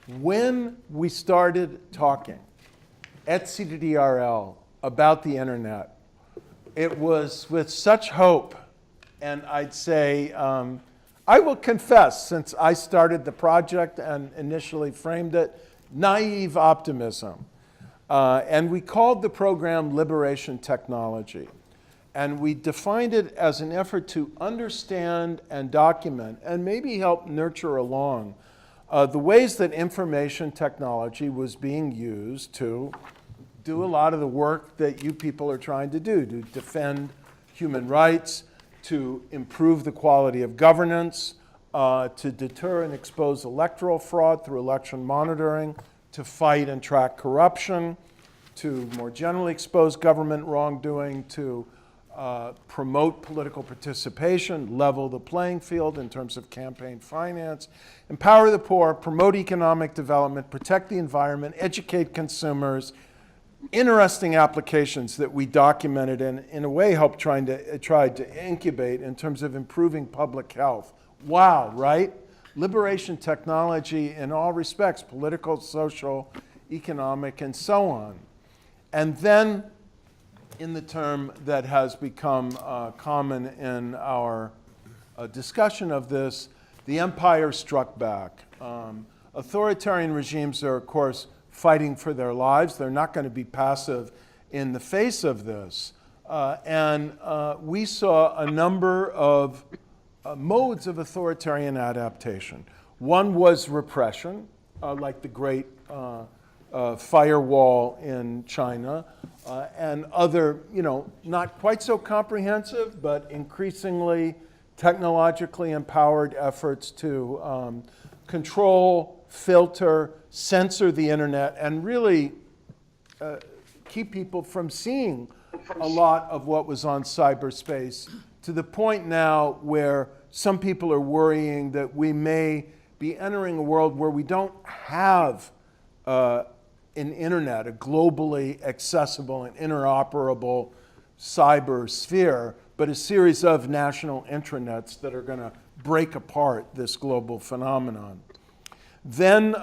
When we started talking at CDRL about the internet, it was with such hope, and I'd say, I will confess, since I started the project and initially framed it, naive optimism. And we called the program Liberation Technology. And we defined it as an effort to understand and document and maybe help nurture along the ways that information technology was being used to do a lot of the work that you people are trying to do, to defend human rights, to improve the quality of governance, to deter and expose electoral fraud through election monitoring, to fight and track corruption, to more generally expose government wrongdoing, to promote political participation, level the playing field in terms of campaign finance, empower the poor, promote economic development, protect the environment, educate consumers. Interesting applications that we documented and in a way helped tried to incubate in terms of improving public health. Wow, right? Liberation technology in all respects, political, social, economic, and so on. And then in the term that has become common in our discussion of this, the empire struck back. Authoritarian regimes are, of course, fighting for their lives. They're not going to be passive in the face of this. And we saw a number of modes of authoritarian adaptation. One was repression, like the Great Firewall in China, and other, not quite so comprehensive, but increasingly technologically empowered efforts to control, filter, censor the internet, and really keep people from seeing a lot of what was on cyberspace, to the point now where some people are worrying that we may be entering a world where we don't have an internet, a globally accessible and interoperable cyber sphere, but a series of national intranets that are going to break apart this global phenomenon. Then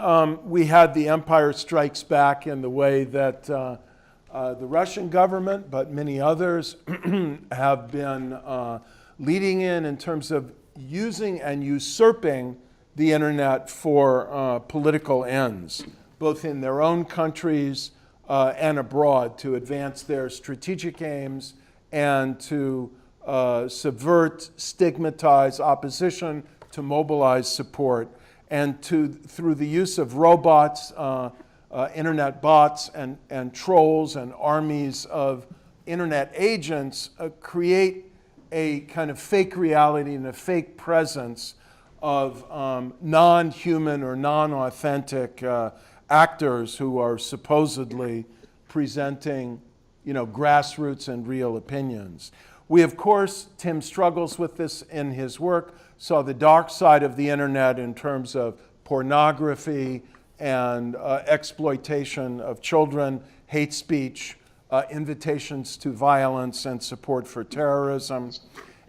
we had the empire strikes back in the way that the Russian government, but many others, have been leading in terms of using and usurping the internet for political ends, both in their own countries and abroad, to advance their strategic aims and to subvert, stigmatize opposition, to mobilize support, and through the use of robots, internet bots, and trolls, and armies of internet agents, create a kind of fake reality and a fake presence of non-human or non-authentic actors who are supposedly presenting, grassroots and real opinions. We, of course, Tim struggles with this in his work, saw the dark side of the internet in terms of pornography and exploitation of children, hate speech, invitations to violence, and support for terrorism.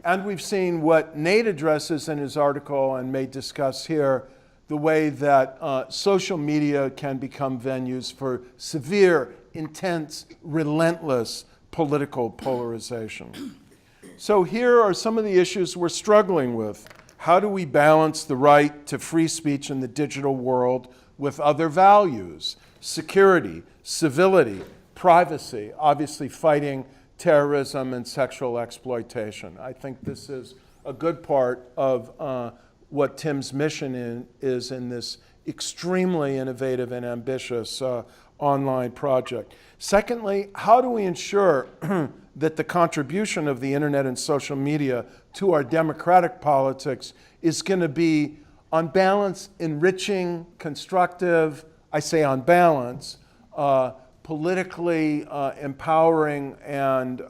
And we've seen what Nate addresses in his article and may discuss here, the way that social media can become venues for severe, intense, relentless political polarization. So here are some of the issues we're struggling with. How do we balance the right to free speech in the digital world with other values? Security, civility, privacy, obviously fighting terrorism and sexual exploitation. I think this is a good part of what Tim's mission is in this extremely innovative and ambitious online project. Secondly, how do we ensure that the contribution of the internet and social media to our democratic politics is going to be, on balance, enriching, constructive, I say on balance, politically empowering and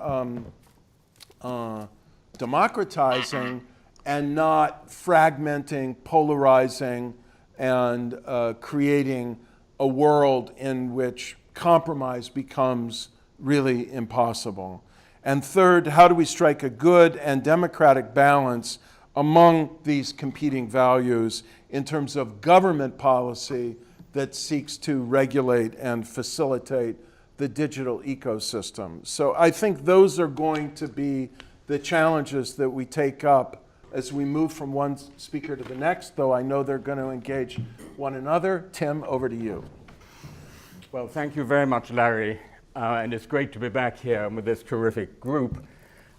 democratizing, and not fragmenting, polarizing, and creating a world in which compromise becomes really impossible. And third, how do we strike a good and democratic balance among these competing values in terms of government policy that seeks to regulate and facilitate the digital ecosystem. So I think those are going to be the challenges that we take up as we move from one speaker to the next, though I know they're going to engage one another. Tim, over to you. Well, thank you very much, Larry. And it's great to be back here with this terrific group.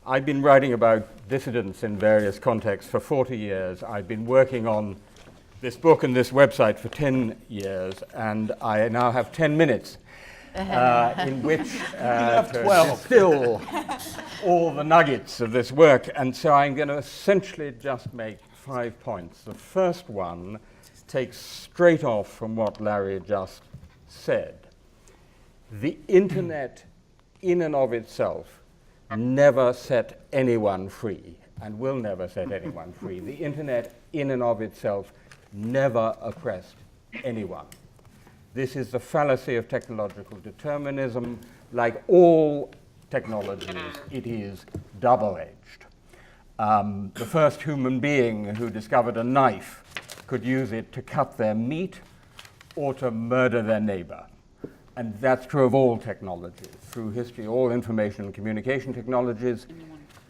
I've been writing about dissidents in various contexts for 40 years. I've been working on this book and this website for 10 years, and I now have 10 minutes in which to distill all the nuggets of this work. And so I'm going to essentially just make 5 points. The first one takes straight off from what Larry just said. The internet in and of itself never set anyone free and will never set anyone free. The internet in and of itself never oppressed anyone. This is the fallacy of technological determinism. Like all technologies, it is double-edged. The first human being who discovered a knife could use it to cut their meat or to murder their neighbor. And that's true of all technologies. Through history, all information and communication technologies.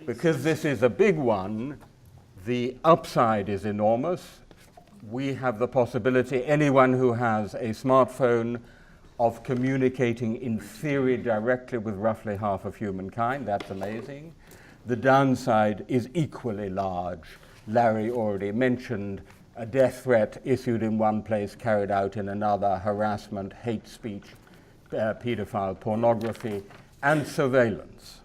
Because this is a big one, the upside is enormous. We have the possibility, anyone who has a smartphone, of communicating in theory directly with roughly half of humankind. That's amazing. The downside is equally large. Larry already mentioned a death threat issued in one place, carried out in another, harassment, hate speech, pedophile pornography, and surveillance.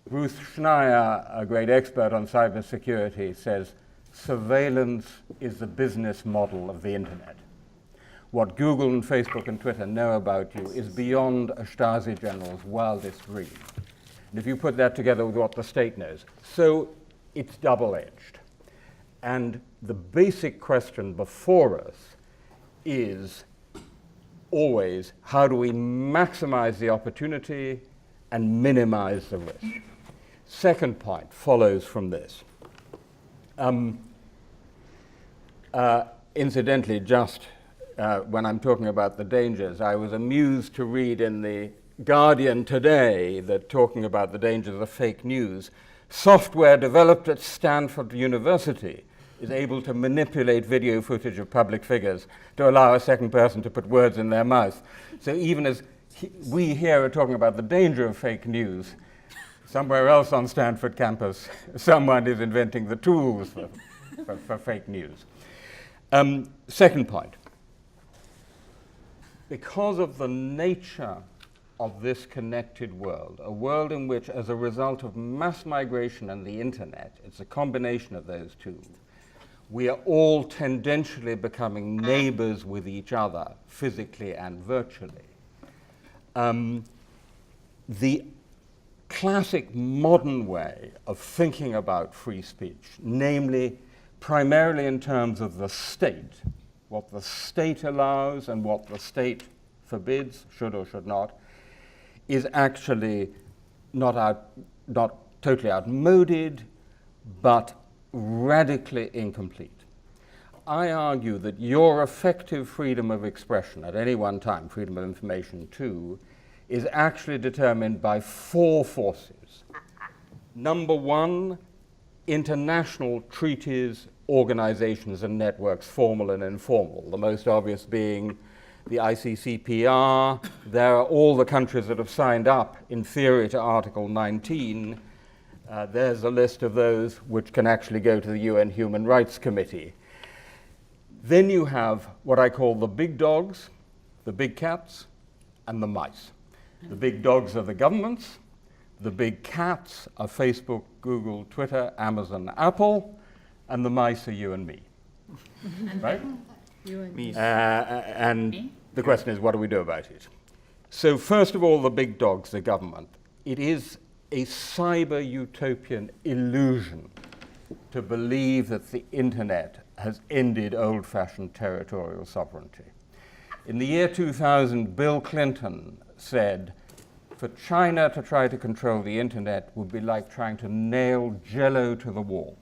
Ruth Schneier, a great expert on cybersecurity, says surveillance is the business model of the internet. What Google and Facebook and Twitter know about you is beyond a Stasi general's wildest dream. And if you put that together with what the state knows, so it's double-edged. And the basic question before us is always, how do we maximize the opportunity and minimize the risk? Second point follows from this. Incidentally, just when I'm talking about the dangers, I was amused to read in the Guardian today that talking about the dangers of fake news, software developed at Stanford University is able to manipulate video footage of public figures to allow a second person to put words in their mouth. So even as we here are talking about the danger of fake news, somewhere else on Stanford campus, someone is inventing the tools for fake news. Second point. Because of the nature of this connected world, a world in which, as a result of mass migration and the internet, it's a combination of those two, we are all tendentially becoming neighbors with each other, physically and virtually. The classic modern way of thinking about free speech, namely primarily in terms of the state, what the state allows and what the state forbids, should or should not, is actually not totally outmoded, but radically incomplete. I argue that your effective freedom of expression at any one time, freedom of information too, is actually determined by 4 forces. Number 1, international treaties, organizations and networks, formal and informal, the most obvious being the ICCPR. There are all the countries that have signed up, in theory, to Article 19. There's a list of those which can actually go to the UN Human Rights Committee. Then you have what I call the big dogs, the big cats, and the mice. The big dogs are the governments. The big cats are Facebook, Google, Twitter, Amazon, Apple. And the mice are you and me. Right? You and me. And the question is, what do we do about it? So first of all, the big dogs, the government. It is a cyber utopian illusion to believe that the internet has ended old-fashioned territorial sovereignty. In the year 2000, Bill Clinton said, for China to try to control the internet would be like trying to nail Jell-O to the wall.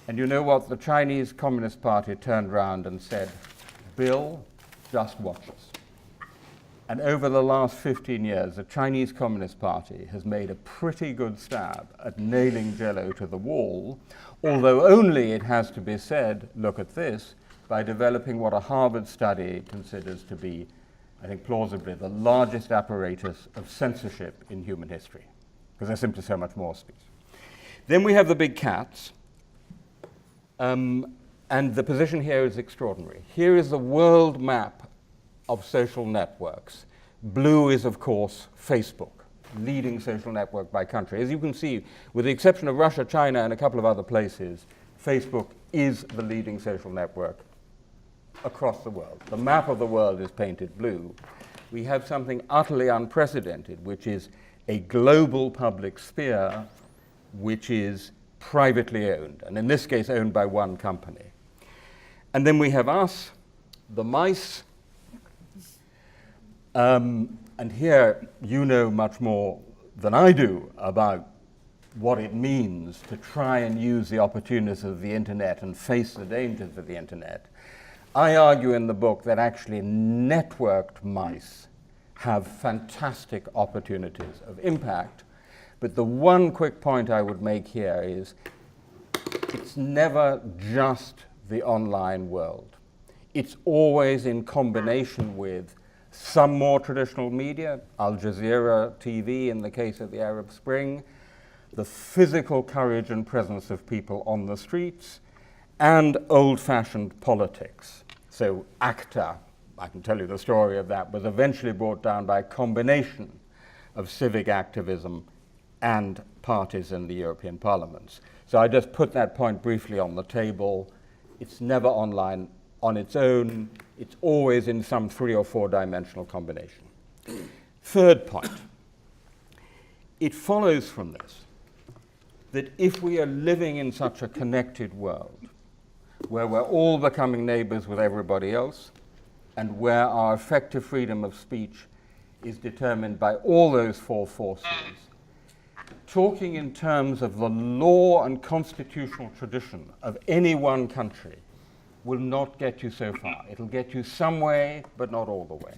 And you know what? The Chinese Communist Party turned around and said, Bill, just watch us. And over the last 15 years, the Chinese Communist Party has made a pretty good stab at nailing Jello to the wall, although only, it has to be said, look at this, by developing what a Harvard study considers to be, I think plausibly, the largest apparatus of censorship in human history, because there's simply so much more speech. Then we have the big cats, and the position here is extraordinary. Here is the world map of social networks. Blue is, of course, Facebook, leading social network by country. As you can see, with the exception of Russia, China, and a couple of other places, Facebook is the leading social network across the world. The map of the world is painted blue. We have something utterly unprecedented, which is a global public sphere which is privately owned, and in this case owned by one company. And then we have us, the mice, and here you know much more than I do about what it means to try and use the opportunities of the internet and face the dangers of the internet. I argue in the book that actually networked mice have fantastic opportunities of impact, but the one quick point I would make here is it's never just the online world. It's always in combination with some more traditional media, Al Jazeera TV in the case of the Arab Spring, the physical courage and presence of people on the streets, and old-fashioned politics. So ACTA, I can tell you the story of that, was eventually brought down by a combination of civic activism and parties in the European parliaments. So I just put that point briefly on the table. It's never online on its own. It's always in some 3 or 4 dimensional combination. Third point, it follows from this that if we are living in such a connected world, where we're all becoming neighbors with everybody else, and where our effective freedom of speech is determined by all those 4 forces, talking in terms of the law and constitutional tradition of any one country will not get you so far. It'll get you some way, but not all the way.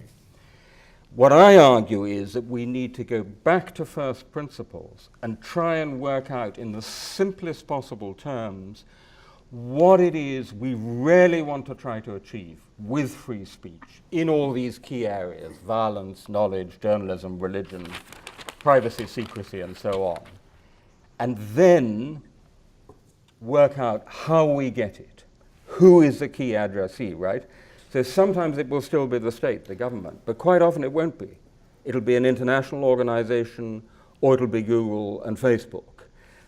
What I argue is that we need to go back to first principles and try and work out in the simplest possible terms what it is we really want to try to achieve with free speech in all these key areas: violence, knowledge, journalism, religion, privacy, secrecy, and so on. And then work out how we get it. Who is the key addressee, right? So sometimes it will still be the state, the government, but quite often it won't be. It'll be an international organization, or it'll be Google and Facebook.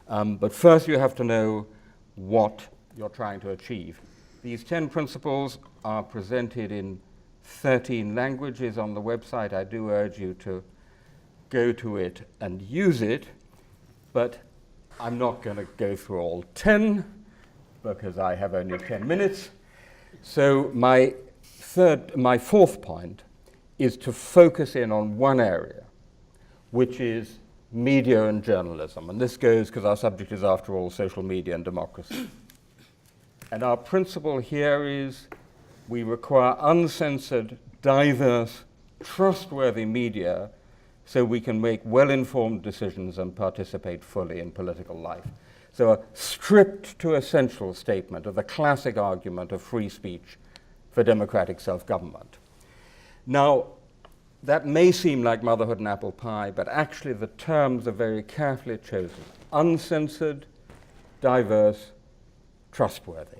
But first you have to know what you're trying to achieve. These 10 principles are presented in 13 languages on the website. I do urge you to go to it and use it, but I'm not going to go through all 10 because I have only 10 minutes. So my fourth point is to focus in on one area, which is media and journalism. And this goes because our subject is, after all, social media and democracy. And our principle here is we require uncensored, diverse, trustworthy media so we can make well-informed decisions and participate fully in political life. So a stripped to essential statement of the classic argument of free speech for democratic self-government. Now, that may seem like motherhood and apple pie, but actually the terms are very carefully chosen. Uncensored, diverse, trustworthy.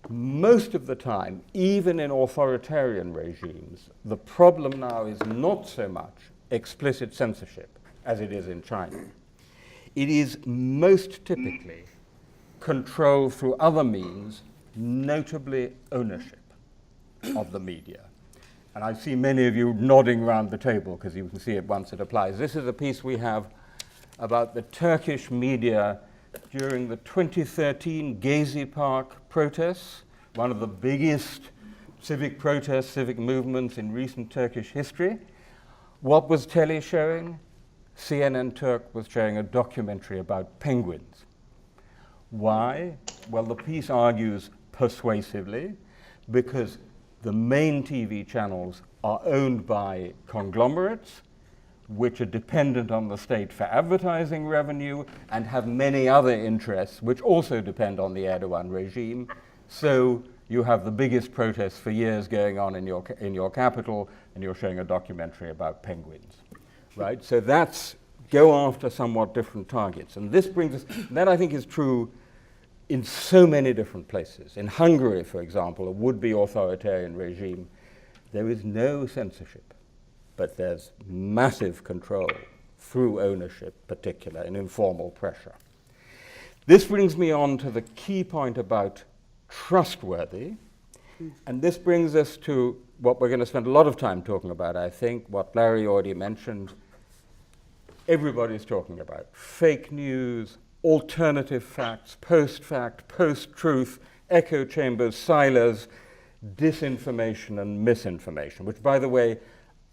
Most of the time, even in authoritarian regimes, the problem now is not so much explicit censorship as it is in China. It is most typically control through other means, notably ownership of the media. And I see many of you nodding around the table because you can see it once it applies. This is a piece we have about the Turkish media during the 2013 Gezi Park protests, one of the biggest civic protests, civic movements in recent Turkish history. What was telly showing? CNN Turk was showing a documentary about penguins. Why? Well, the piece argues persuasively because the main TV channels are owned by conglomerates, which are dependent on the state for advertising revenue and have many other interests which also depend on the Erdogan regime. So you have the biggest protests for years going on in your capital, and you're showing a documentary about penguins, right? So that's go after somewhat different targets. And this brings us, that I think is true in so many different places. In Hungary, for example, a would-be authoritarian regime, there is no censorship, but there's massive control through ownership, particular, and informal pressure. This brings me on to the key point about trustworthy, and this brings us to what we're going to spend a lot of time talking about, I think, what Larry already mentioned. Everybody's talking about fake news, alternative facts, post-fact, post-truth, echo chambers, silos, disinformation and misinformation, which, by the way,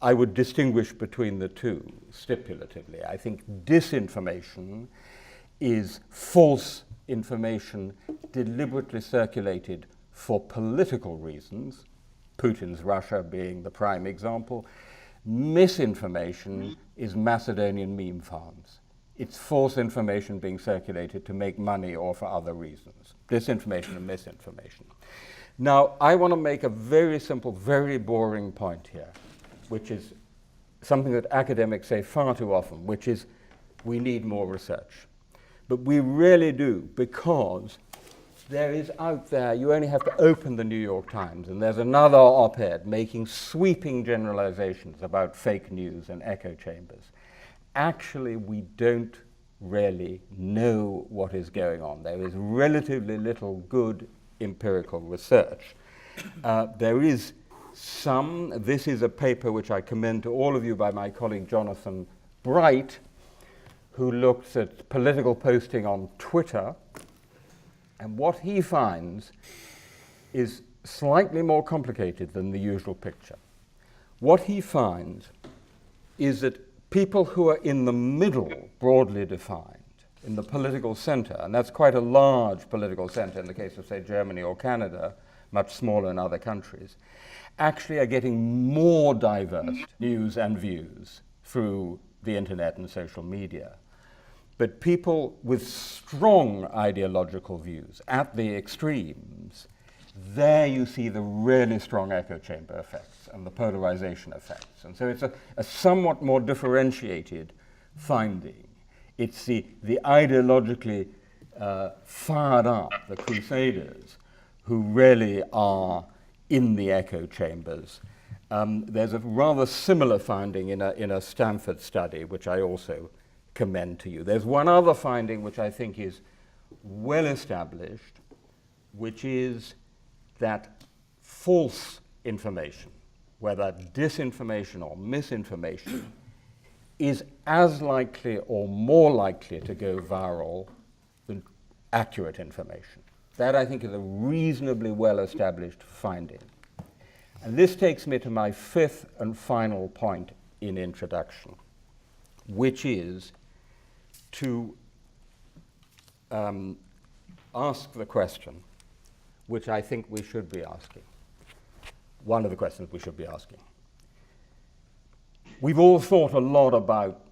I would distinguish between the two stipulatively. I think disinformation is false information deliberately circulated for political reasons, Putin's Russia being the prime example. Misinformation is Macedonian meme farms. It's false information being circulated to make money or for other reasons. Disinformation and misinformation. Now, I want to make a very simple, very boring point here, which is something that academics say far too often, which is we need more research. But we really do, because there is out there, you only have to open the New York Times, and there's another op-ed making sweeping generalizations about fake news and echo chambers. Actually, we don't really know what is going on. There is relatively little good empirical research. There is some, this is a paper which I commend to all of you by my colleague Jonathan Bright, who looks at political posting on Twitter, and what he finds is slightly more complicated than the usual picture. What he finds is that people who are in the middle, broadly defined, in the political center, and that's quite a large political center in the case of, say, Germany or Canada, much smaller in other countries, actually are getting more diverse news and views through the internet and social media. But people with strong ideological views at the extremes, there you see the really strong echo chamber effects and the polarization effects. And so it's a somewhat more differentiated finding. It's the ideologically fired up, the crusaders, who really are in the echo chambers. There's a rather similar finding in a Stanford study, which I also commend to you. There's one other finding which I think is well established, which is that false information, whether disinformation or misinformation, is as likely or more likely to go viral than accurate information. That, I think, is a reasonably well-established finding. And this takes me to my fifth and final point in introduction, which is to ask the question, which I think we should be asking. One of the questions we should be asking. We've all thought a lot about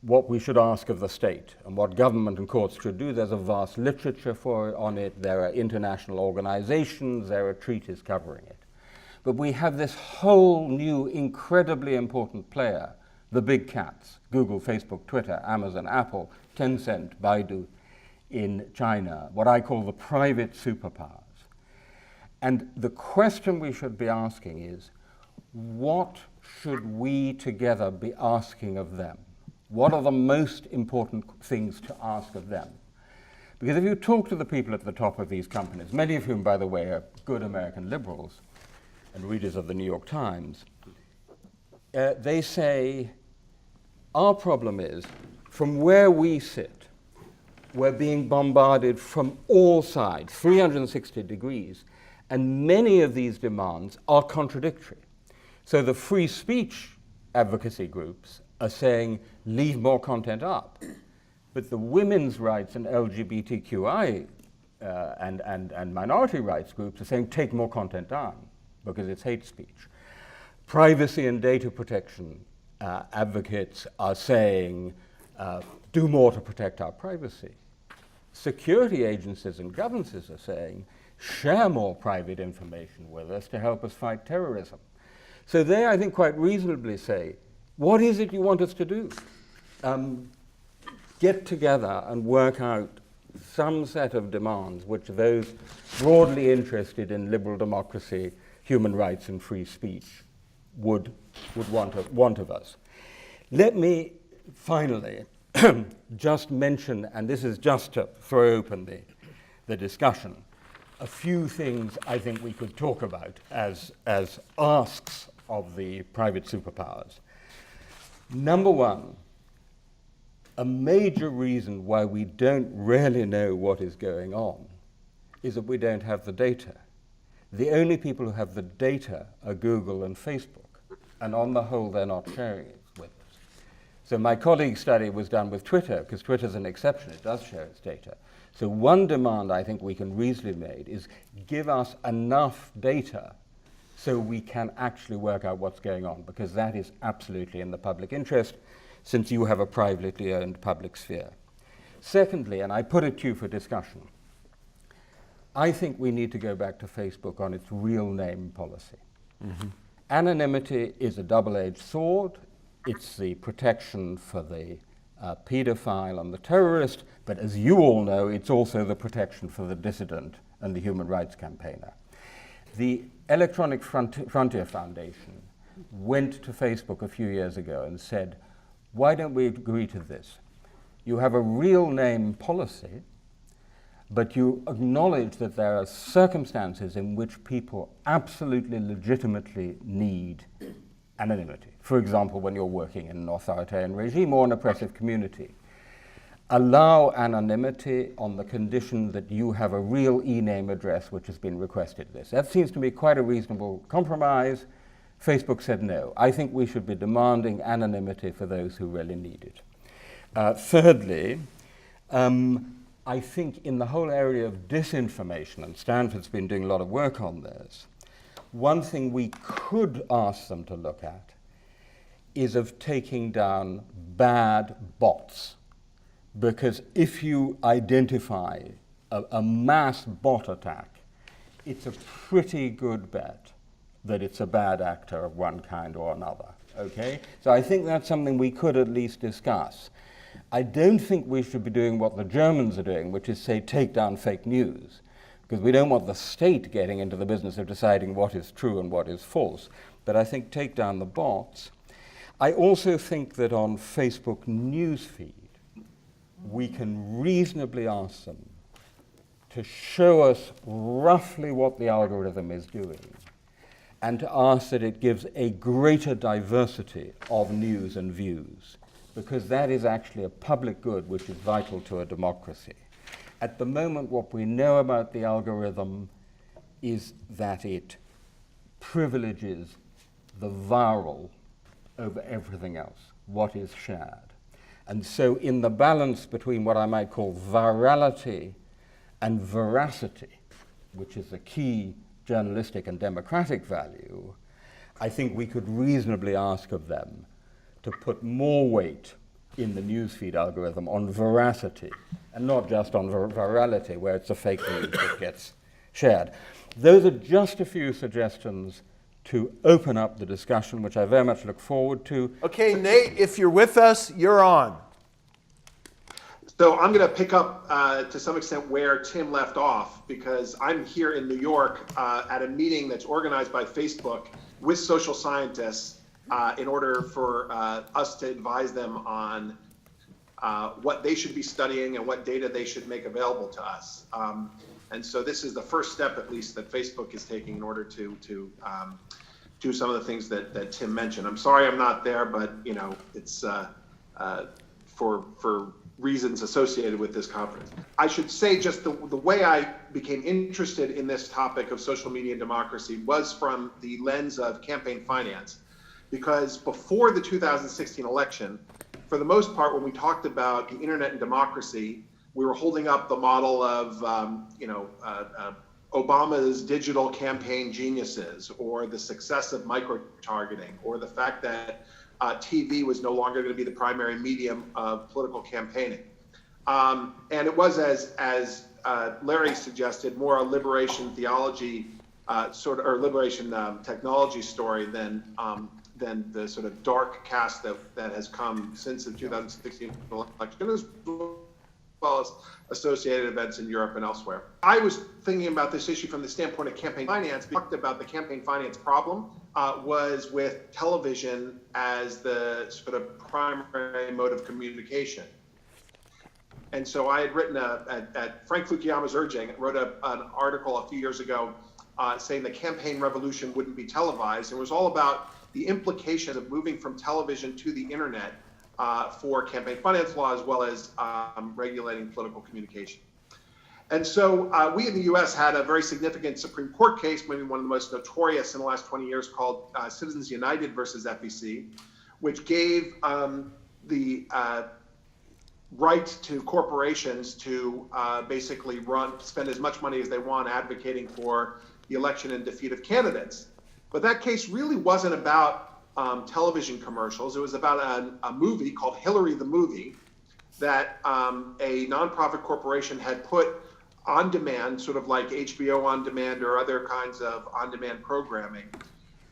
what we should ask of the state and what government and courts should do. There's a vast literature on it. There are international organizations. There are treaties covering it. But we have this whole new, incredibly important player, the big cats, Google, Facebook, Twitter, Amazon, Apple, Tencent, Baidu in China, what I call the private superpowers. And the question we should be asking is, what should we together be asking of them? What are the most important things to ask of them? Because if you talk to the people at the top of these companies, many of whom, by the way, are good American liberals and readers of the New York Times, they say, our problem is, from where we sit, we're being bombarded from all sides, 360 degrees, and many of these demands are contradictory. So the free speech advocacy groups are saying, leave more content up. But the women's rights and LGBTQI and minority rights groups are saying, take more content down. because it's hate speech. Privacy and data protection advocates are saying, do more to protect our privacy. Security agencies and governments are saying, share more private information with us to help us fight terrorism. So they, I think, quite reasonably say, what is it you want us to do? Get together and work out some set of demands which those broadly interested in liberal democracy, human rights and free speech would want of us. Let me finally just mention, and this is just to throw open the discussion, a few things I think we could talk about as asks of the private superpowers. Number one, a major reason why we don't really know what is going on is that we don't have the data. The only people who have the data are Google and Facebook, and on the whole, they're not sharing it with us. So my colleague's study was done with Twitter, because Twitter's an exception, it does share its data. So one demand I think we can reasonably make is give us enough data so we can actually work out what's going on, because that is absolutely in the public interest, since you have a privately owned public sphere. Secondly, and I put it to you for discussion, I think we need to go back to Facebook on its real name policy. Mm-hmm. Anonymity is a double-edged sword. It's the protection for the pedophile and the terrorist, but as you all know, it's also the protection for the dissident and the human rights campaigner. The Electronic Frontier Foundation went to Facebook a few years ago and said, why don't we agree to this? You have a real name policy, but you acknowledge that there are circumstances in which people absolutely legitimately need anonymity. For example, when you're working in an authoritarian regime or an oppressive community. Allow anonymity on the condition that you have a real e-name address which has been requested this. That seems to be quite a reasonable compromise. Facebook said no. I think we should be demanding anonymity for those who really need it. Thirdly, I think in the whole area of disinformation, and Stanford's been doing a lot of work on this, one thing we could ask them to look at is of taking down bad bots. Because if you identify a mass bot attack, it's a pretty good bet that it's a bad actor of one kind or another, okay? So I think that's something we could at least discuss. I don't think we should be doing what the Germans are doing, which is say, take down fake news, because we don't want the state getting into the business of deciding what is true and what is false. But I think take down the bots. I also think that on Facebook newsfeed, we can reasonably ask them to show us roughly what the algorithm is doing, and to ask that it gives a greater diversity of news and views, because that is actually a public good which is vital to a democracy. At the moment, what we know about the algorithm is that it privileges the viral over everything else, what is shared. And so in the balance between what I might call virality and veracity, which is a key journalistic and democratic value, I think we could reasonably ask of them to put more weight in the newsfeed algorithm on veracity, and not just on virality, where it's a fake news that gets shared. Those are just a few suggestions to open up the discussion, which I very much look forward to. Okay, Nate, if you're with us, you're on. So I'm going to pick up to some extent where Tim left off, because I'm here in New York at a meeting that's organized by Facebook with social scientists in order for us to advise them on what they should be studying and what data they should make available to us. And so this is the first step, at least, that Facebook is taking in order to do some of the things that Tim mentioned. I'm sorry I'm not there, but you know, it's for reasons associated with this conference. I should say just the way I became interested in this topic of social media and democracy was from the lens of campaign finance, because before the 2016 election, for the most part, when we talked about the internet and democracy, we were holding up the model of Obama's digital campaign geniuses, or the success of micro-targeting, or the fact that TV was no longer going to be the primary medium of political campaigning. And it was, as Larry suggested, more a liberation theology or liberation technology story than the sort of dark cast that has come since the 2016 election, as well as associated events in Europe and elsewhere. I was thinking about this issue from the standpoint of campaign finance. We talked about the campaign finance problem was with television as the sort of primary mode of communication. And so I had written, at Frank Fukuyama's urging, wrote an article a few years ago saying the campaign revolution wouldn't be televised. It was all about the implications of moving from television to the internet for campaign finance law, as well as regulating political communication. And so we in the US had a very significant Supreme Court case, maybe one of the most notorious in the last 20 years, called Citizens United versus FEC, which gave the right to corporations to basically spend as much money as they want advocating for the election and defeat of candidates. But that case really wasn't about television commercials. It was about a movie called Hillary the Movie that a nonprofit corporation had put on demand, sort of like HBO on demand or other kinds of on-demand programming.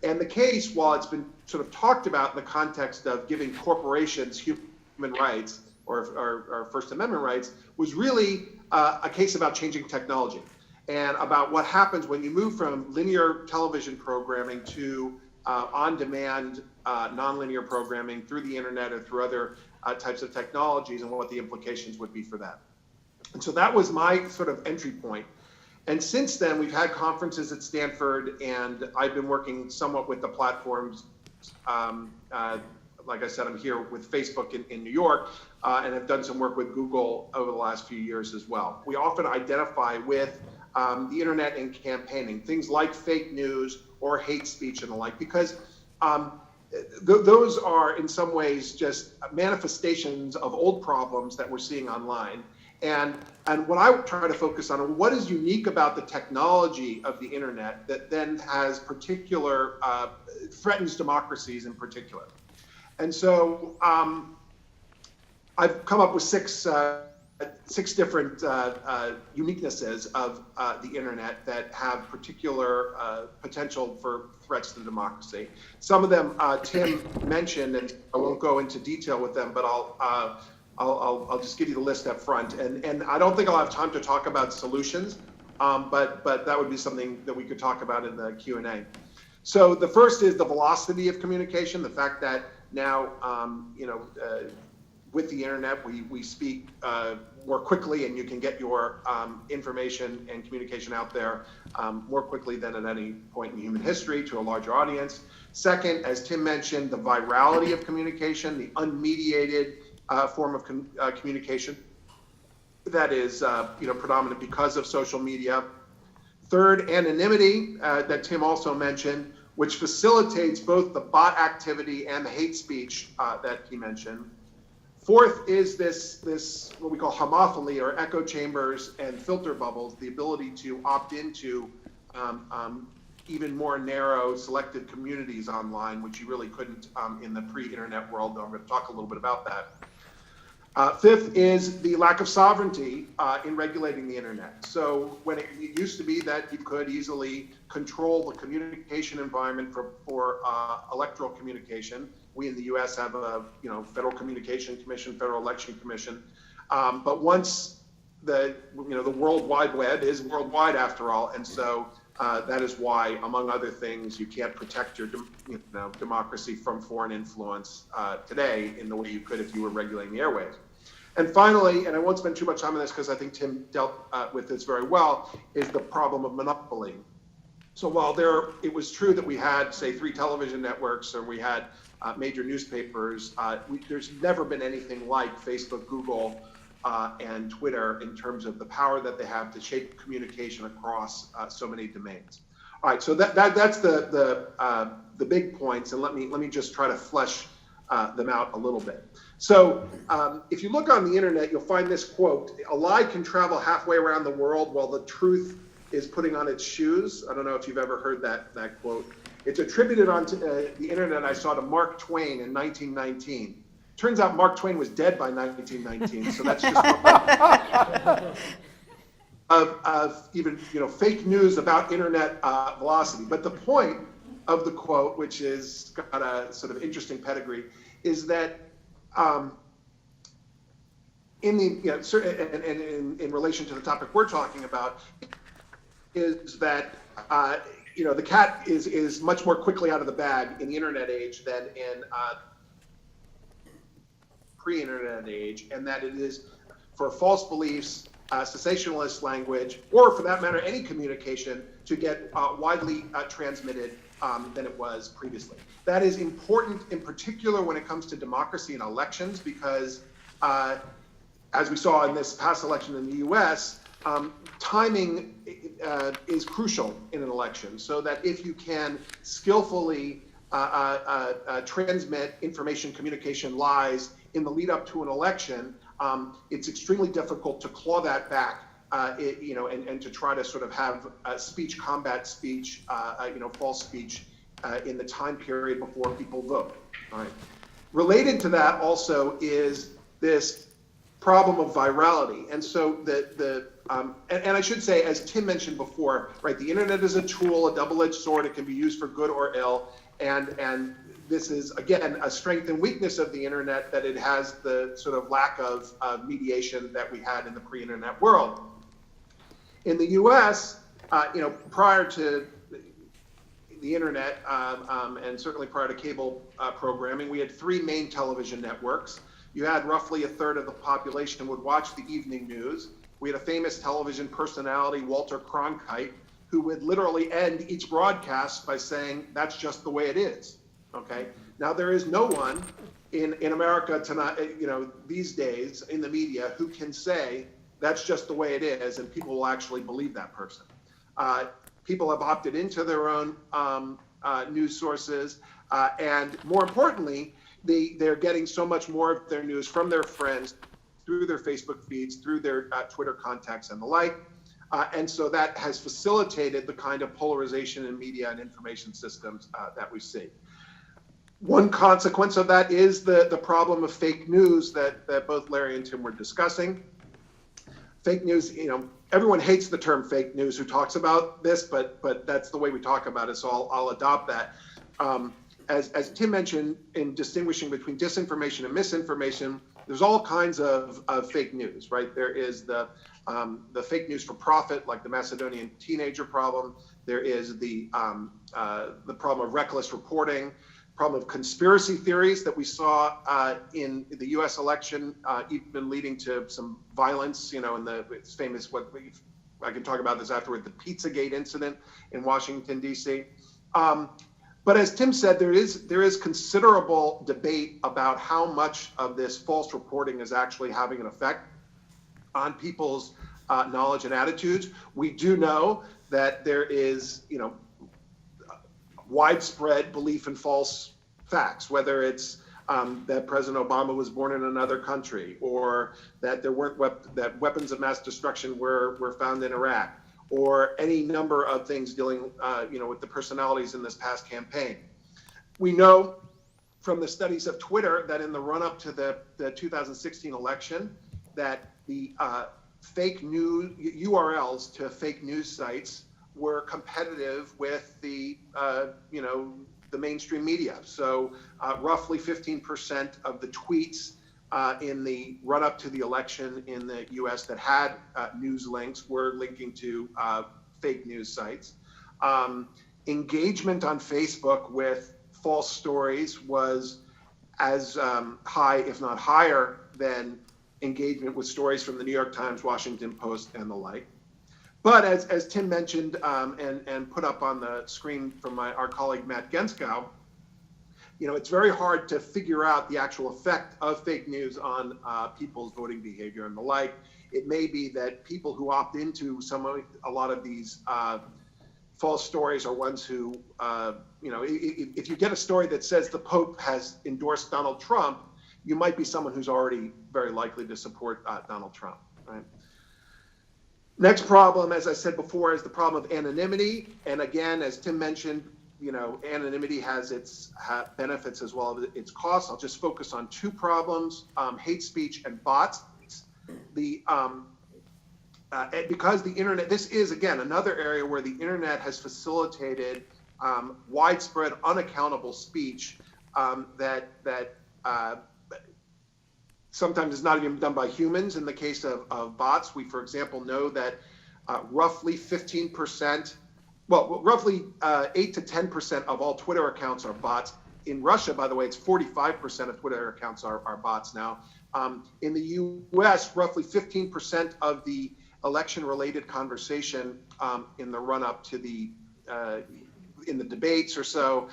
And the case, while it's been sort of talked about in the context of giving corporations human rights or First Amendment rights, was really a case about changing technology and about what happens when you move from linear television programming to on-demand, nonlinear programming through the internet or through other types of technologies, and what the implications would be for that. And so that was my sort of entry point. And since then, we've had conferences at Stanford, and I've been working somewhat with the platforms. Like I said, I'm here with Facebook in New York, and have done some work with Google over the last few years as well. We often identify with the internet and campaigning, things like fake news or hate speech and the like, because those are in some ways just manifestations of old problems that we're seeing online. And what I try to focus on, what is unique about the technology of the internet that then has particular, threatens democracies in particular. And so I've come up with six different uniquenesses of the internet that have particular potential for threats to democracy. Some of them Tim mentioned, and I won't go into detail with them, but I'll just give you the list up front. And I don't think I'll have time to talk about solutions, but that would be something that we could talk about in the Q&A. So the first is the velocity of communication, the fact that now, with the internet, we speak more quickly, and you can get your information and communication out there more quickly than at any point in human history to a larger audience. Second, as Tim mentioned, the virality of communication, the unmediated form of communication that is predominant because of social media. Third, anonymity that Tim also mentioned, which facilitates both the bot activity and the hate speech that he mentioned. Fourth is this what we call homophily, or echo chambers and filter bubbles, the ability to opt into even more narrow selected communities online, which you really couldn't in the pre-internet world, though I'm going to talk a little bit about that. Fifth is the lack of sovereignty in regulating the internet. So when it used to be that you could easily control the communication environment for electoral communication, we in the U.S. have a Federal Communication Commission, Federal Election Commission, but once the World Wide Web is worldwide after all, and so that is why, among other things, you can't protect your democracy from foreign influence today in the way you could if you were regulating the airwaves. And finally, and I won't spend too much time on this because I think Tim dealt with this very well, is the problem of monopoly. So while it was true that we had, say, 3 television networks, or we had major newspapers, there's never been anything like Facebook, Google, and Twitter in terms of the power that they have to shape communication across so many domains. All right, so that's the big points, and let me just try to flesh them out a little bit. So if you look on the internet, you'll find this quote: "A lie can travel halfway around the world while the truth is putting on its shoes. I don't know if you've ever heard that quote. It's attributed onto the internet, I saw, to Mark Twain in 1919. Turns out Mark Twain was dead by 1919, so that's just of even fake news about internet velocity. But the point of the quote, which is got a sort of interesting pedigree, is that in relation to the topic we're talking about, is that the cat is much more quickly out of the bag in the internet age than in pre-internet age, and that it is for false beliefs, sensationalist language, or for that matter, any communication to get widely transmitted than it was previously. That is important in particular when it comes to democracy and elections, because as we saw in this past election in the US, timing is crucial in an election, so that if you can skillfully transmit information, communication, lies in the lead up to an election, it's extremely difficult to claw that back, and to try to sort of have speech combat speech, false speech in the time period before people vote. All right. Related to that also is this problem of virality, and so and I should say, as Tim mentioned before, right, the internet is a tool, a double-edged sword. It can be used for good or ill, and this is, again, a strength and weakness of the internet, that it has the sort of lack of mediation that we had in the pre-internet world. In the US, prior to the internet, and certainly prior to cable programming, we had three main television networks. You had roughly a third of the population would watch the evening news. We had a famous television personality, Walter Cronkite, who would literally end each broadcast by saying, "That's just the way it is." Okay. Now there is no one in America tonight, these days in the media, who can say that's just the way it is, and people will actually believe that person. People have opted into their own news sources, and more importantly, they're getting so much more of their news from their friends, through their Facebook feeds, through their Twitter contacts and the like. And so that has facilitated the kind of polarization in media and information systems that we see. One consequence of that is the problem of fake news that both Larry and Tim were discussing. Fake news, everyone hates the term fake news who talks about this, but that's the way we talk about it, so I'll adopt that. As Tim mentioned, in distinguishing between disinformation and misinformation, there's all kinds of fake news, right? There is the fake news for profit, like the Macedonian teenager problem. There is the problem of reckless reporting, problem of conspiracy theories that we saw in the U.S. election, even leading to some violence. It's famous. I can talk about this afterward. The Pizzagate incident in Washington D.C. But as Tim said, there is considerable debate about how much of this false reporting is actually having an effect on people's knowledge and attitudes. We do know that there is, widespread belief in false facts, whether it's that President Obama was born in another country, or that there weren't that weapons of mass destruction were found in Iraq, or any number of things dealing, with the personalities in this past campaign. We know from the studies of Twitter that in the run-up to the 2016 election, that the fake news URLs to fake news sites were competitive with the mainstream media. So roughly 15% of the tweets in the run-up to the election in the US that had news links were linking to fake news sites. Engagement on Facebook with false stories was as high, if not higher, than engagement with stories from the New York Times, Washington Post, and the like. But as Tim mentioned and put up on the screen from our colleague Matt Genskow, it's very hard to figure out the actual effect of fake news on people's voting behavior and the like. It may be that people who opt into a lot of these false stories are ones who, if you get a story that says the Pope has endorsed Donald Trump, you might be someone who's already very likely to support Donald Trump, right? Next problem, as I said before, is the problem of anonymity. And again, as Tim mentioned, anonymity has its benefits as well as its costs. I'll just focus on two problems, hate speech and bots. Because the internet, this is, again, another area where the internet has facilitated widespread, unaccountable speech that sometimes is not even done by humans. In the case of bots, we, for example, know that roughly 15%, roughly 8 to 10% of all Twitter accounts are bots. In Russia, by the way, it's 45% of Twitter accounts are bots now. In the US, roughly 15% of the election-related conversation in the run-up to the in the debates or so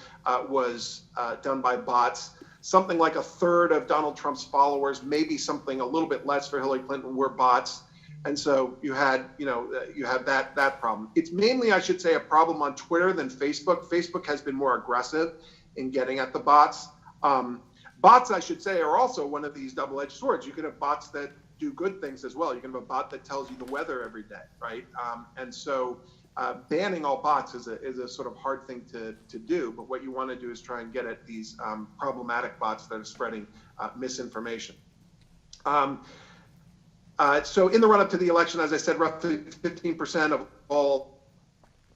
was done by bots. Something like a third of Donald Trump's followers, maybe something a little bit less for Hillary Clinton, were bots. And so you had, you have that problem. It's mainly, I should say, a problem on Twitter than Facebook. Facebook has been more aggressive in getting at the bots. Bots, I should say, are also one of these double-edged swords. You can have bots that do good things as well. You can have a bot that tells you the weather every day, right? And so banning all bots is a sort of hard thing to do, but what you want to do is try and get at these problematic bots that are spreading misinformation. So in the run-up to the election, as I said, roughly 15% of all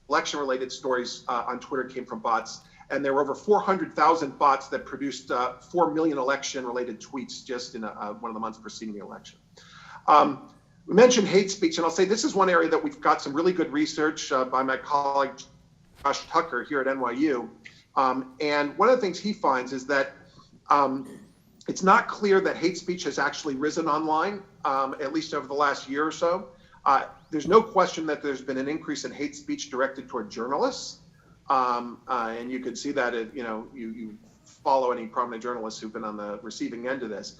election-related stories on Twitter came from bots, and there were over 400,000 bots that produced 4 million election-related tweets just in one of the months preceding the election. We mentioned hate speech, and I'll say this is one area that we've got some really good research by my colleague Josh Tucker here at NYU. And one of the things he finds is that it's not clear that hate speech has actually risen online, at least over the last year or so. There's no question that there's been an increase in hate speech directed toward journalists. And you can see that, you follow any prominent journalists who've been on the receiving end of this.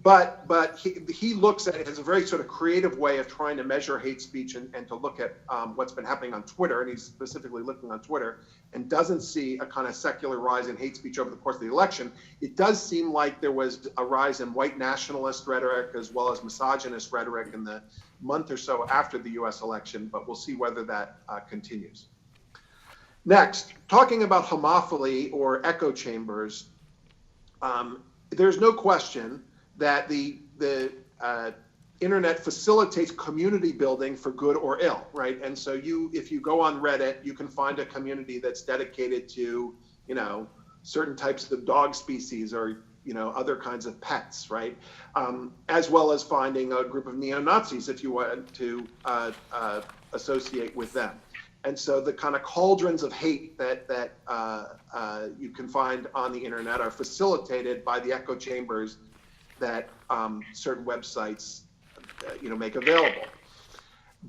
But he looks at it as a very sort of creative way of trying to measure hate speech and to look at what's been happening on Twitter, and he's specifically looking on Twitter, and doesn't see a kind of secular rise in hate speech over the course of the election. It does seem like there was a rise in white nationalist rhetoric as well as misogynist rhetoric in the month or so after the US election, but we'll see whether that continues. Next, talking about homophily or echo chambers, there's no question that the internet facilitates community building for good or ill, right? And so if you go on Reddit, you can find a community that's dedicated to, certain types of dog species or, other kinds of pets, right? As well as finding a group of neo-Nazis if you want to associate with them. And so the kind of cauldrons of hate that you can find on the internet are facilitated by the echo chambers that certain websites, make available.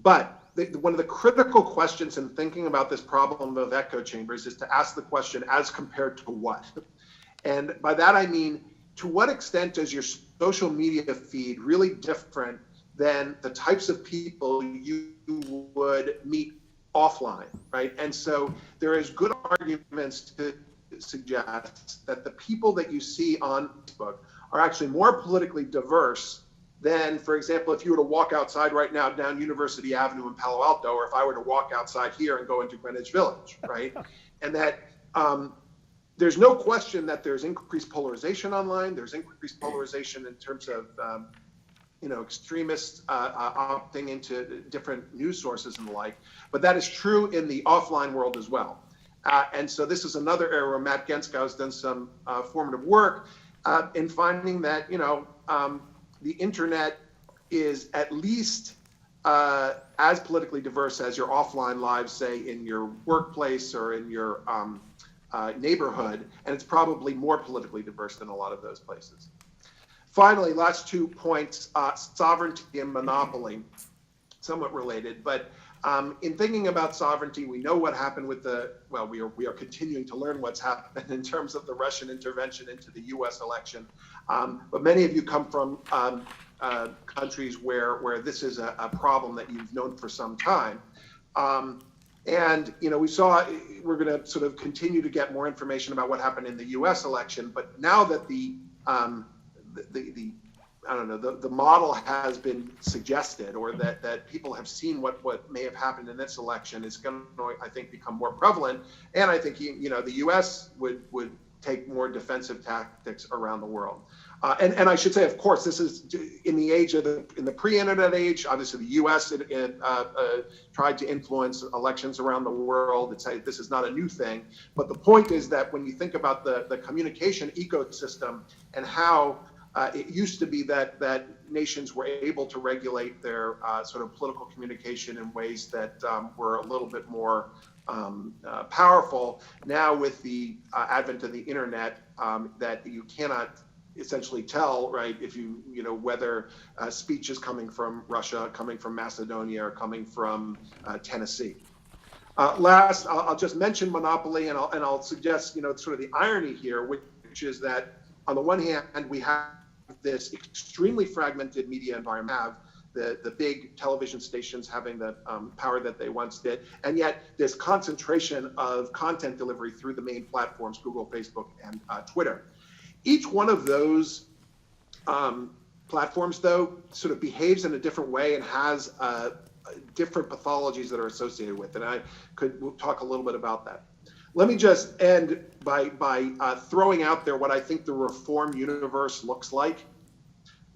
But one of the critical questions in thinking about this problem of echo chambers is to ask the question, as compared to what? And by that I mean, to what extent is your social media feed really different than the types of people you would meet offline, right? And so there is good arguments to suggest that the people that you see on Facebook are actually more politically diverse than, for example, if you were to walk outside right now down University Avenue in Palo Alto, or if I were to walk outside here and go into Greenwich Village, right? And that there's no question that there's increased polarization online. There's increased polarization in terms of extremists opting into different news sources and the like, but that is true in the offline world as well. And so this is another area where Matt Genskow has done some formative work in finding that, the internet is at least as politically diverse as your offline lives, say in your workplace or in your neighborhood, and it's probably more politically diverse than a lot of those places. Finally, last 2 points, sovereignty and monopoly, somewhat related, but in thinking about sovereignty, we know what happened with we are continuing to learn what's happened in terms of the Russian intervention into the US election. But many of you come from countries where this is a problem that you've known for some time. And we're going to sort of continue to get more information about what happened in the US election, but now that the I don't know, the model has been suggested, or that people have seen what may have happened in this election is going to, I think, become more prevalent. And I think, the U.S. would take more defensive tactics around the world. And I should say, of course, this is in the age of in the pre-internet age. Obviously, the U.S. Tried to influence elections around the world. This is not a new thing. But the point is that when you think about the communication ecosystem and how it used to be that nations were able to regulate their sort of political communication in ways that were a little bit more powerful. Now, with the advent of the internet, that you cannot essentially tell, right, if whether speech is coming from Russia, coming from Macedonia, or coming from Tennessee. Last, I'll just mention monopoly, and I'll suggest, sort of the irony here, which is that on the one hand, we have this extremely fragmented media environment, have the big television stations having the power that they once did, and yet this concentration of content delivery through the main platforms, Google, Facebook, and Twitter. Each one of those platforms, though, sort of behaves in a different way and has different pathologies that are associated with it. And we'll talk a little bit about that. Let me just end by throwing out there what I think the reform universe looks like.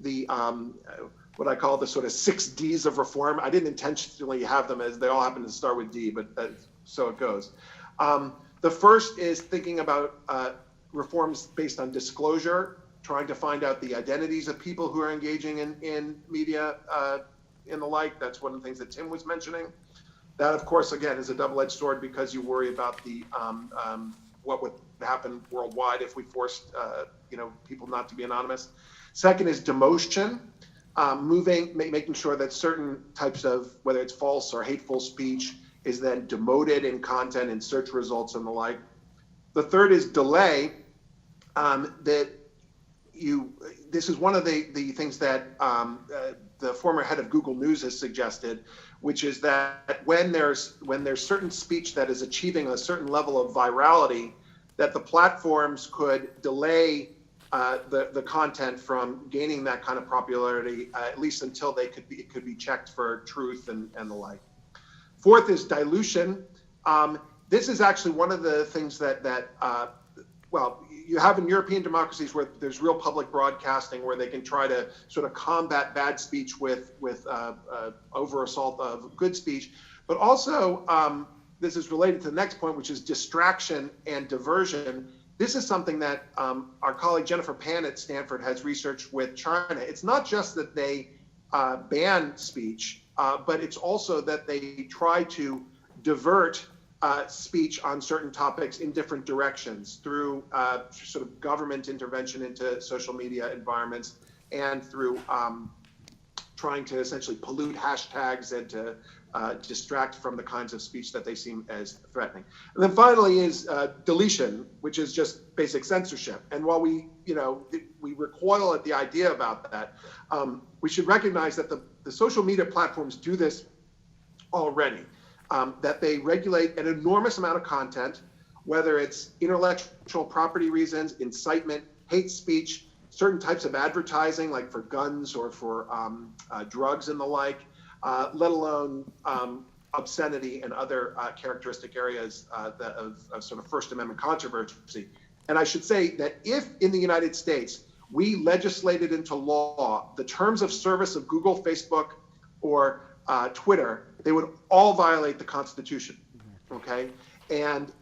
The what I call the sort of 6 Ds of reform. I didn't intentionally have them as they all happen to start with D, but so it goes. The first is thinking about reforms based on disclosure, trying to find out the identities of people who are engaging in media and the like. That's one of the things that Tim was mentioning. That, of course, again, is a double-edged sword because you worry about the what would happen worldwide if we forced people not to be anonymous. Second is demotion, making sure that certain types of, whether it's false or hateful speech, is then demoted in content and search results and the like. The third is delay. This is one of the things that the former head of Google News has suggested, which is that when there's certain speech that is achieving a certain level of virality, that the platforms could delay the content from gaining that kind of popularity, at least until it could be checked for truth and the like. Fourth is dilution. This is actually one of the things that you have in European democracies where there's real public broadcasting, where they can try to sort of combat bad speech with over assault of good speech. But also, this is related to the next point, which is distraction and diversion. This is something that our colleague Jennifer Pan at Stanford has researched with China. It's not just that they ban speech, but it's also that they try to divert speech on certain topics in different directions through sort of government intervention into social media environments and through trying to essentially pollute hashtags and to distract from the kinds of speech that they seem as threatening. And then finally is deletion, which is just basic censorship. And while we recoil at the idea about that, we should recognize that the social media platforms do this already. That they regulate an enormous amount of content, whether it's intellectual property reasons, incitement, hate speech, certain types of advertising, like for guns or for drugs and the like, let alone obscenity and other characteristic areas of sort of First Amendment controversy. And I should say that if in the United States we legislated into law the terms of service of Google, Facebook, or Twitter, they would all violate the Constitution, okay? And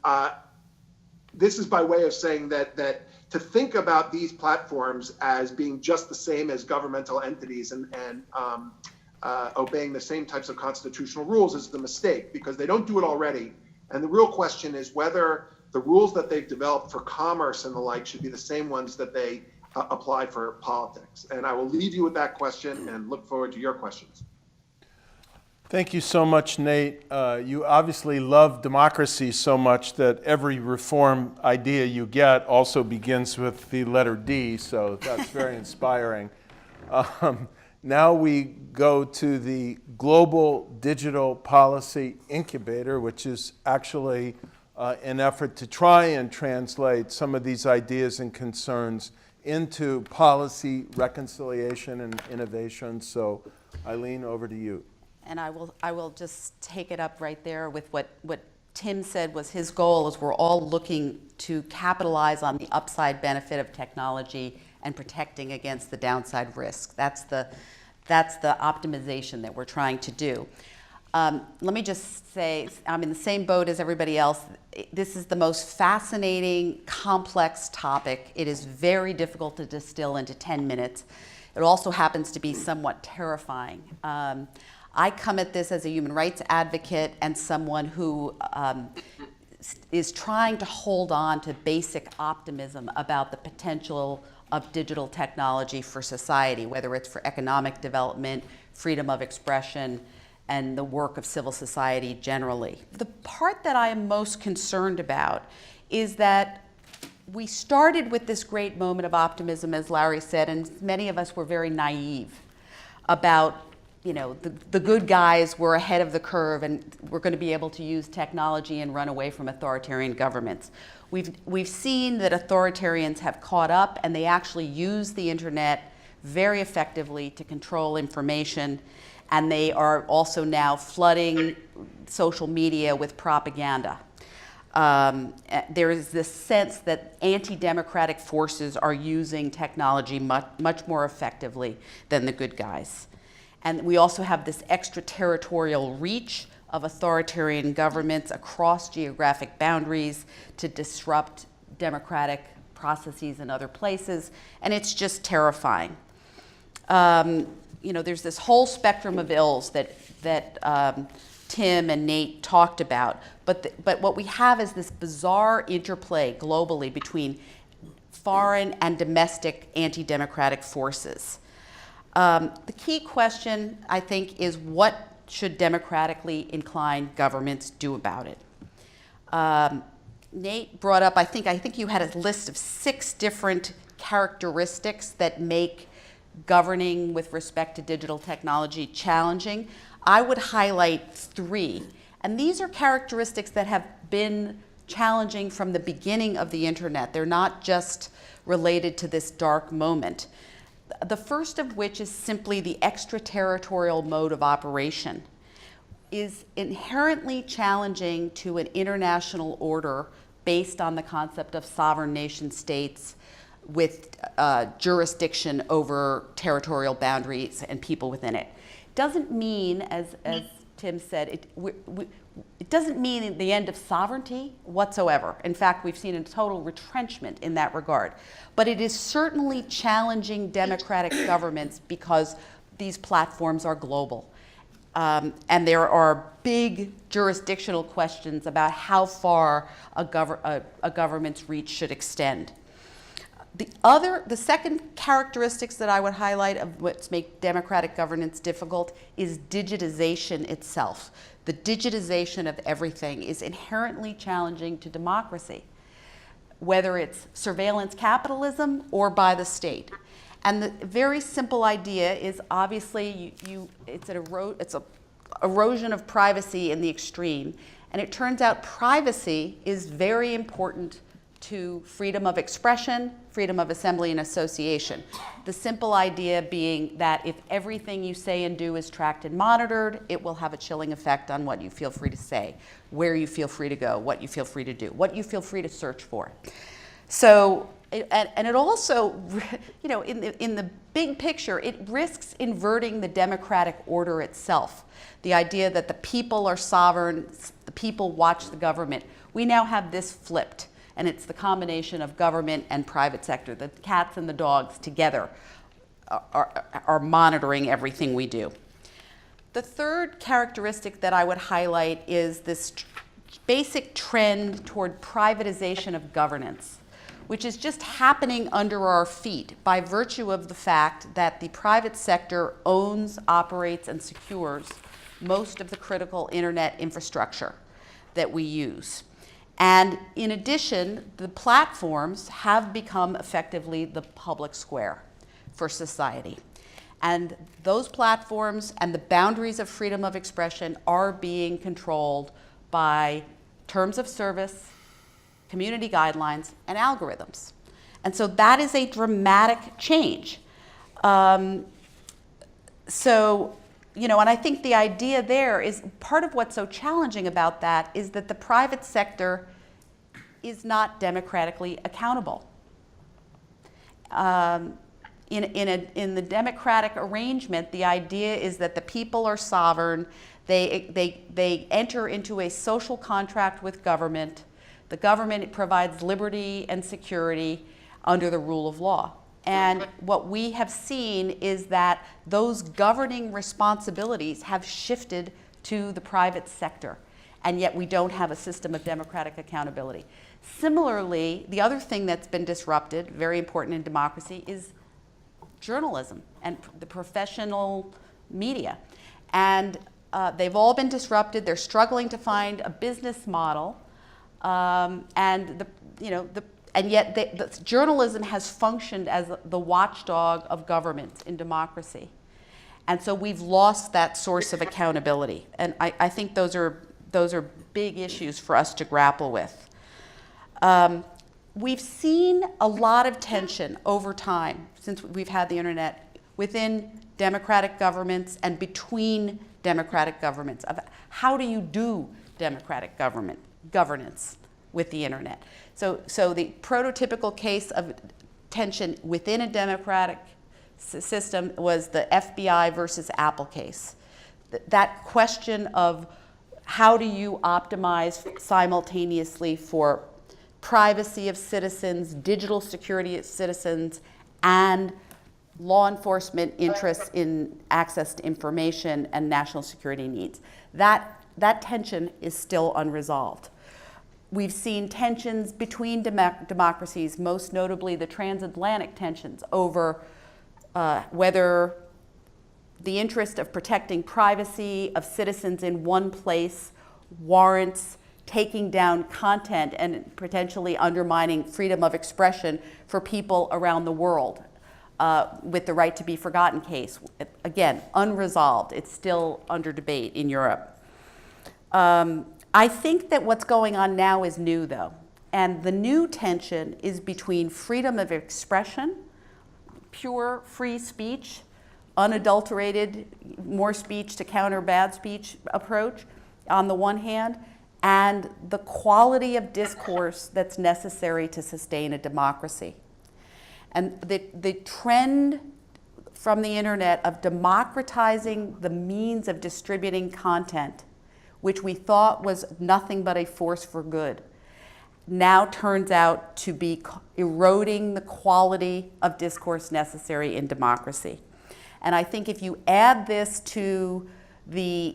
this is by way of saying that to think about these platforms as being just the same as governmental entities and obeying the same types of constitutional rules is the mistake, because they don't do it already. And the real question is whether the rules that they've developed for commerce and the like should be the same ones that they apply for politics. And I will leave you with that question and look forward to your questions. Thank you so much, Nate. You obviously love democracy so much that every reform idea you get also begins with the letter D, so that's very inspiring. Now we go to the Global Digital Policy Incubator, which is actually an effort to try and translate some of these ideas and concerns into policy reconciliation and innovation. So Eileen, over to you. And I will just take it up right there with what Tim said was his goal, is we're all looking to capitalize on the upside benefit of technology and protecting against the downside risk. That's the optimization that we're trying to do. Let me just say, I'm in the same boat as everybody else. This is the most fascinating, complex topic. It is very difficult to distill into 10 minutes. It also happens to be somewhat terrifying. I come at this as a human rights advocate and someone who is trying to hold on to basic optimism about the potential of digital technology for society, whether it's for economic development, freedom of expression, and the work of civil society generally. The part that I am most concerned about is that we started with this great moment of optimism, as Larry said, and many of us were very naive about, you know, the good guys were ahead of the curve and we're going to be able to use technology and run away from authoritarian governments. We've seen that authoritarians have caught up and they actually use the internet very effectively to control information, and they are also now flooding social media with propaganda. There is this sense that anti-democratic forces are using technology much more effectively than the good guys. And we also have this extraterritorial reach of authoritarian governments across geographic boundaries to disrupt democratic processes in other places, and it's just terrifying. You know, there's this whole spectrum of ills that Tim and Nate talked about, but what we have is this bizarre interplay globally between foreign and domestic anti-democratic forces. The key question, I think, is what should democratically inclined governments do about it? Nate brought up, I think you had a list of 6 different characteristics that make governing with respect to digital technology challenging. I would highlight 3, and these are characteristics that have been challenging from the beginning of the internet. They're not just related to this dark moment. The first of which is simply the extraterritorial mode of operation is inherently challenging to an international order based on the concept of sovereign nation states with jurisdiction over territorial boundaries and people within it. Doesn't mean, as Tim said, it doesn't mean the end of sovereignty whatsoever. In fact, we've seen a total retrenchment in that regard. But it is certainly challenging democratic governments because these platforms are global. And there are big jurisdictional questions about how far a government's reach should extend. The second characteristics that I would highlight of what's make democratic governance difficult is digitization itself. The digitization of everything is inherently challenging to democracy, whether it's surveillance capitalism or by the state. And the very simple idea is obviously it's an erosion of privacy in the extreme. And it turns out privacy is very important to freedom of expression, freedom of assembly and association. The simple idea being that if everything you say and do is tracked and monitored, it will have a chilling effect on what you feel free to say, where you feel free to go, what you feel free to do, what you feel free to search for. So, and it also, you know, in the big picture, it risks inverting the democratic order itself. The idea that the people are sovereign, the people watch the government. We now have this flipped. And it's the combination of government and private sector. The cats and the dogs together are monitoring everything we do. The third characteristic that I would highlight is this basic trend toward privatization of governance, which is just happening under our feet by virtue of the fact that the private sector owns, operates, and secures most of the critical internet infrastructure that we use. And in addition, the platforms have become effectively the public square for society. And those platforms and the boundaries of freedom of expression are being controlled by terms of service, community guidelines, and algorithms. And so that is a dramatic change. So, you know, and I think the idea there is part of what's so challenging about that is that the private sector is not democratically accountable. In the democratic arrangement, the idea is that the people are sovereign. They enter into a social contract with government. The government provides liberty and security under the rule of law. And what we have seen is that those governing responsibilities have shifted to the private sector, and yet we don't have a system of democratic accountability. Similarly, the other thing that's been disrupted, very important in democracy, is journalism and the professional media. And they've all been disrupted. They're struggling to find a business model, and yet the journalism has functioned as the watchdog of government in democracy. And so we've lost that source of accountability. And I think those are big issues for us to grapple with. We've seen a lot of tension over time since we've had the internet within democratic governments and between democratic governments of how do you do democratic governance with the internet. So the prototypical case of tension within a democratic system was the FBI versus Apple case. That question of how do you optimize simultaneously for privacy of citizens, digital security of citizens, and law enforcement interests in access to information and national security needs. That tension is still unresolved. We've seen tensions between democracies, most notably the transatlantic tensions over whether the interest of protecting privacy of citizens in one place warrants taking down content and potentially undermining freedom of expression for people around the world with the right to be forgotten case. Again, unresolved. It's still under debate in Europe. I think that what's going on now is new, though. And the new tension is between freedom of expression, pure free speech, unadulterated, more speech to counter bad speech approach on the one hand, and the quality of discourse that's necessary to sustain a democracy. And the trend from the internet of democratizing the means of distributing content, which we thought was nothing but a force for good, now turns out to be eroding the quality of discourse necessary in democracy. And I think if you add this to the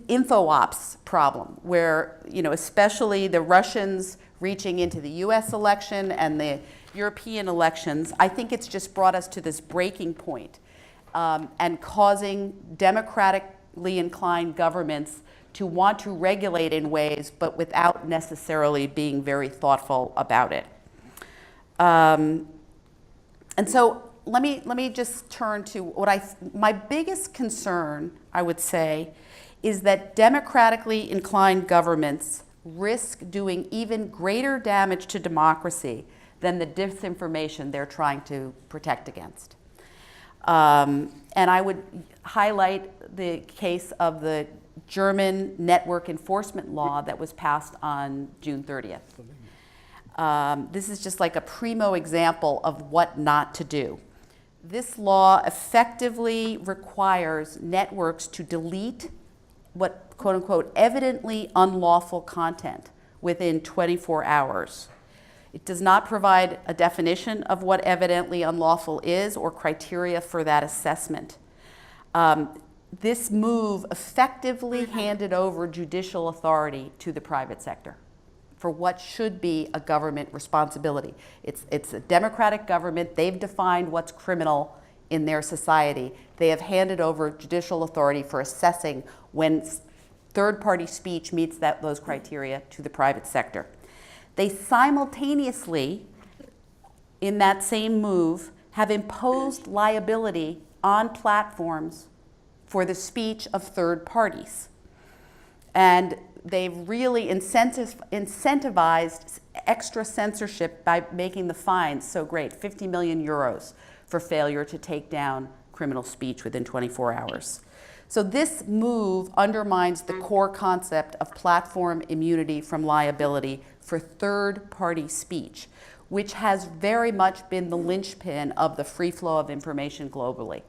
info-ops problem, where, you know, especially the Russians reaching into the US election and the European elections, I think it's just brought us to this breaking point and causing democratically inclined governments to want to regulate in ways, but without necessarily being very thoughtful about it. And so let me just turn to my biggest concern, I would say, is that democratically inclined governments risk doing even greater damage to democracy than the disinformation they're trying to protect against. And I would highlight the case of the German network enforcement law that was passed on June 30th. This is just like a primo example of what not to do. This law effectively requires networks to delete what, quote unquote, evidently unlawful content within 24 hours. It does not provide a definition of what evidently unlawful is or criteria for that assessment. This move effectively handed over judicial authority to the private sector for what should be a government responsibility. It's a democratic government. They've defined what's criminal in their society. They have handed over judicial authority for assessing when third-party speech meets those criteria to the private sector. They simultaneously, in that same move, have imposed liability on platforms for the speech of third parties. And they've really incentivized extra censorship by making the fines so great, 50 million euros for failure to take down criminal speech within 24 hours. So this move undermines the core concept of platform immunity from liability for third-party speech, which has very much been the linchpin of the free flow of information globally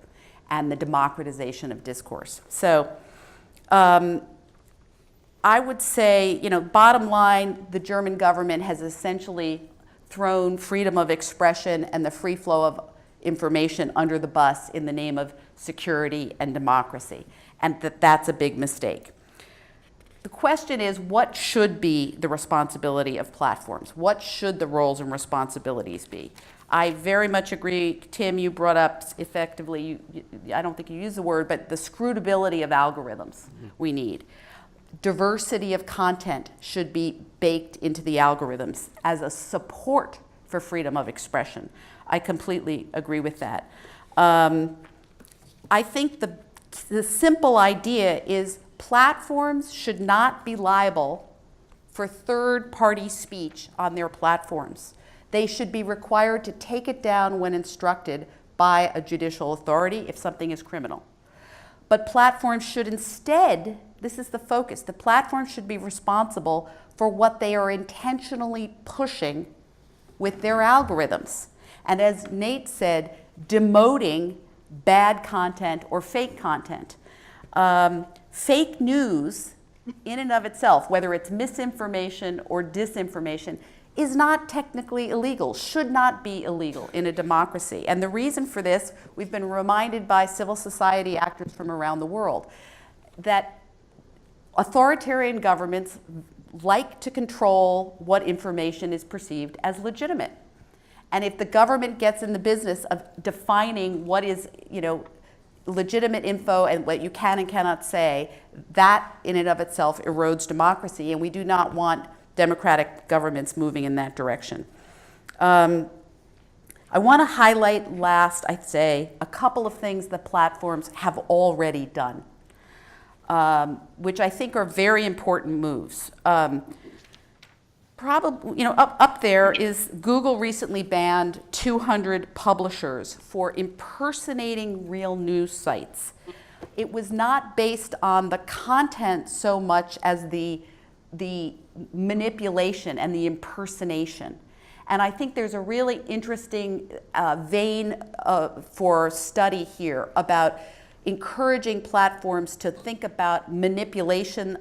and the democratization of discourse. So I would say, bottom line, the German government has essentially thrown freedom of expression and the free flow of information under the bus in the name of security and democracy, and that's a big mistake. The question is, what should be the responsibility of platforms? What should the roles and responsibilities be? I very much agree, Tim, you brought up effectively, I don't think you used the word, but the scrutability of algorithms we need. Diversity of content should be baked into the algorithms as a support for freedom of expression. I completely agree with that. I think the simple idea is platforms should not be liable for third-party speech on their platforms. They should be required to take it down when instructed by a judicial authority if something is criminal. But platforms should instead, this is the focus, the platforms should be responsible for what they are intentionally pushing with their algorithms. And as Nate said, demoting bad content or fake content. Fake news in and of itself, whether it's misinformation or disinformation, is not technically illegal, should not be illegal in a democracy. And the reason for this, we've been reminded by civil society actors from around the world, that authoritarian governments like to control what information is perceived as legitimate. And if the government gets in the business of defining what is, legitimate info and what you can and cannot say, that in and of itself erodes democracy, and we do not want democratic governments moving in that direction. I want to highlight last, I'd say, a couple of things that platforms have already done, which I think are very important moves. Probably, up there is Google recently banned 200 publishers for impersonating real news sites. It was not based on the content so much as the manipulation and the impersonation. And I think there's a really interesting vein for study here about encouraging platforms to think about manipulation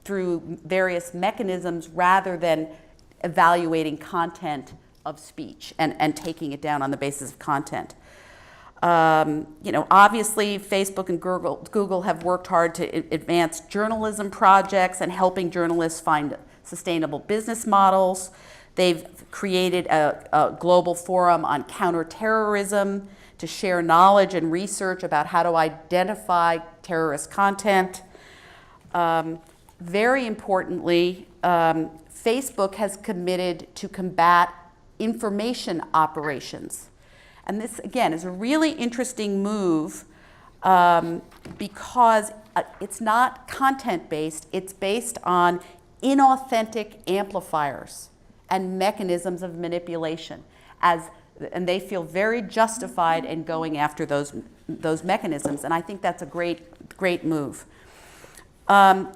through various mechanisms rather than evaluating content of speech and taking it down on the basis of content. Obviously Facebook and Google have worked hard to advance journalism projects and helping journalists find sustainable business models. They've created a global forum on counterterrorism to share knowledge and research about how to identify terrorist content. Very importantly, Facebook has committed to combat information operations. And this, again, is a really interesting move because it's not content-based, it's based on inauthentic amplifiers and mechanisms of manipulation. And they feel very justified in going after those mechanisms, and I think that's a great move.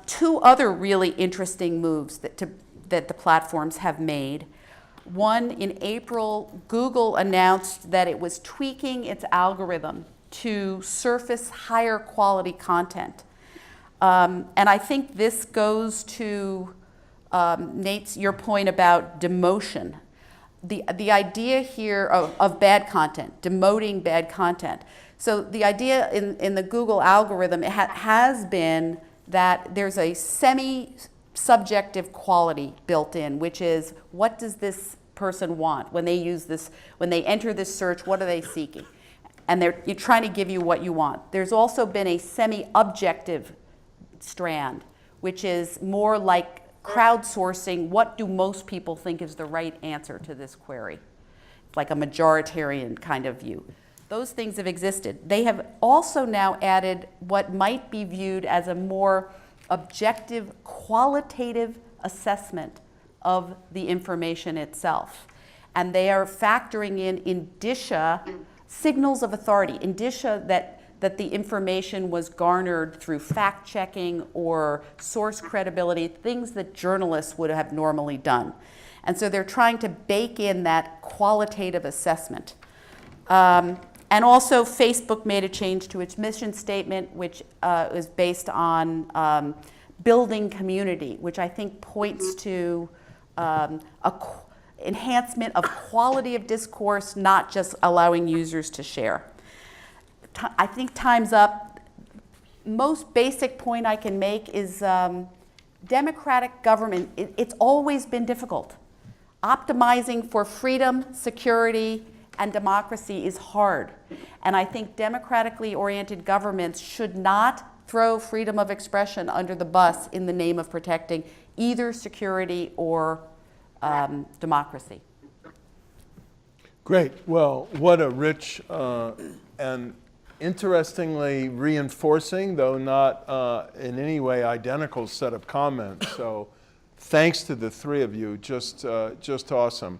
Two other really interesting moves that the platforms have made. One, in April, Google announced that it was tweaking its algorithm to surface higher quality content. And I think this goes to Nate's, your point about demotion. The idea here of bad content, demoting bad content. So the idea in the Google algorithm has been that there's a semi-subjective quality built in, which is, what does this person want when they use this, when they enter this search, what are they seeking? And you're trying to give you what you want. There's also been a semi-objective strand, which is more like crowdsourcing, what do most people think is the right answer to this query? Like a majoritarian kind of view. Those things have existed. They have also now added what might be viewed as a more objective, qualitative assessment of the information itself. And they are factoring in indicia, signals of authority, indicia that the information was garnered through fact-checking or source credibility, things that journalists would have normally done. And so they're trying to bake in that qualitative assessment. And also, Facebook made a change to its mission statement, which is based on building community, which I think points to enhancement of quality of discourse, not just allowing users to share. I think time's up. Most basic point I can make is democratic government, it's always been difficult. Optimizing for freedom, security, and democracy is hard. And I think democratically oriented governments should not throw freedom of expression under the bus in the name of protecting either security or democracy. Great. Well, what a rich and interestingly reinforcing, though not in any way identical set of comments. So thanks to the three of you, just awesome.